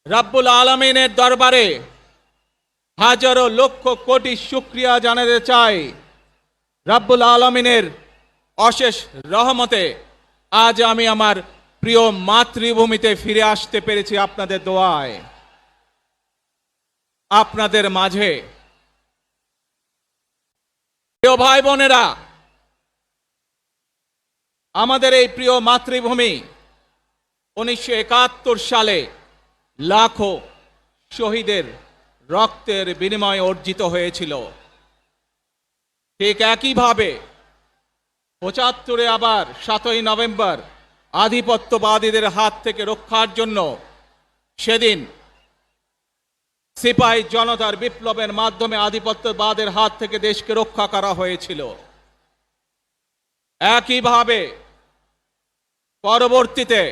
রব্বুল আলামিনের দরবারে হাজারো লক্ষ কোটি শুকরিয়া জানাতে চাই। রব্বুল আলামিনের অশেষ রহমতে আজ আমি আমার প্রিয় মাতৃভূমিতে ফিরে আসতে পেরেছি আপনাদের দোয়ায়। আপনাদের মাঝে প্রিয় ভাই বোনেরা, আমাদের এই প্রিয় মাতৃভূমি 1971 সালে লাখো শহীদের রক্তের বিনিময়ে অর্জিত হয়েছিল। ঠিক একইভাবে 75-এ আবার 7ই নভেম্বর আধিপত্যবাদীদের হাত থেকে রক্ষার জন্য সেদিন সিপাহী জনতার বিপ্লবের মাধ্যমে আধিপত্যবাদের হাত থেকে দেশকে রক্ষা করা হয়েছিল। একইভাবে পরবর্তীতে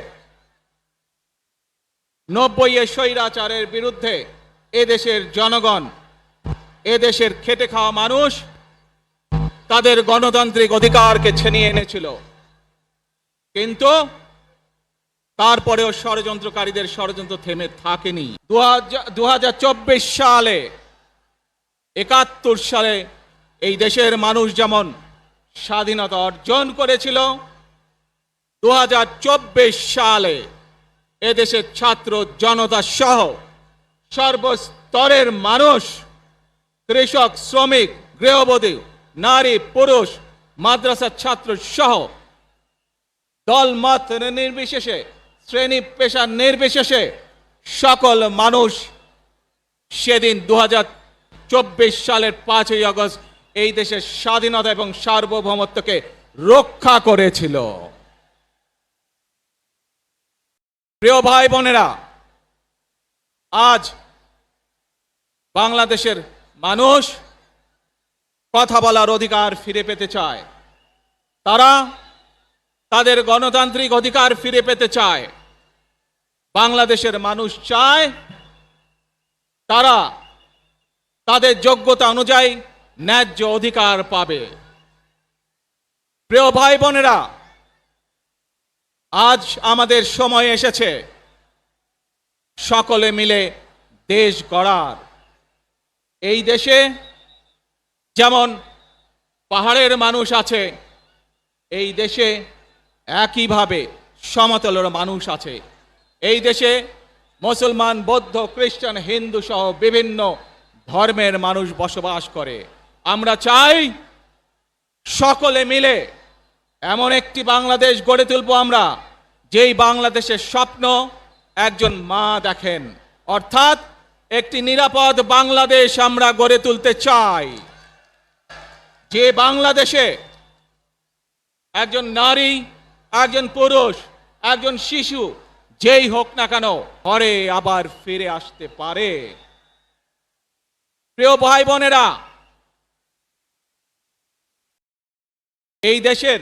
90-এ স্বৈরাচারের বিরুদ্ধে এদেশের জনগণ, এদেশের খেটে খাওয়া মানুষ তাদের গণতান্ত্রিক অধিকারকে ছিনিয়ে এনেছিল। কিন্তু তারপরেও ষড়যন্ত্রকারীদের ষড়যন্ত্র থেমে থাকেনি। 2024 সালে 71 সালে এই দেশের মানুষ যেমন স্বাধীনতা অর্জন করেছিল, 2024 সালে এদেশের ছাত্র জনতা সহ সর্বস্তরের মানুষ, কৃষক, শ্রমিক, গৃহবধূ, নারী, পুরুষ, মাদ্রাসার ছাত্র সহ দলমত নির্বিশেষে, শ্রেণী পেশা নির্বিশেষে সকল মানুষ সেদিন 2024 সালের 5ই আগস্ট এই দেশের স্বাধীনতা এবং সার্বভৌমত্বকে রক্ষা করেছিল। প্রিয় ভাই বোনেরা, আজ বাংলাদেশের মানুষ কথা বলার অধিকার ফিরে পেতে চায়। তারা তাদের গণতান্ত্রিক অধিকার ফিরে পেতে চায়। বাংলাদেশের মানুষ চায় তারা তাদের যোগ্যতা অনুযায়ী ন্যায্য অধিকার পাবে। প্রিয় ভাই বোনেরা, আজ আমাদের সময় এসেছে সকলে মিলে দেশ গড়ার। এই দেশে যেমন পাহাড়ের মানুষ আছে, এই দেশে একইভাবে সমতলের মানুষ আছে। এই দেশে মুসলমান, বৌদ্ধ, খ্রিস্টান, হিন্দু সহ বিভিন্ন ধর্মের মানুষ বসবাস করে। আমরা চাই সকলে মিলে এমন একটি বাংলাদেশ গড়ে তুলব আমরা, যেই বাংলাদেশের স্বপ্ন একজন মা দেখেন, অর্থাৎ একটি নিরাপদ বাংলাদেশ আমরা গড়ে তুলতে চাই। যে বাংলাদেশে একজন নারী, একজন পুরুষ, একজন শিশু যেই হোক না কেন ঘরে আবার ফিরে আসতে পারে। প্রিয় ভাই বোনেরা, এই দেশের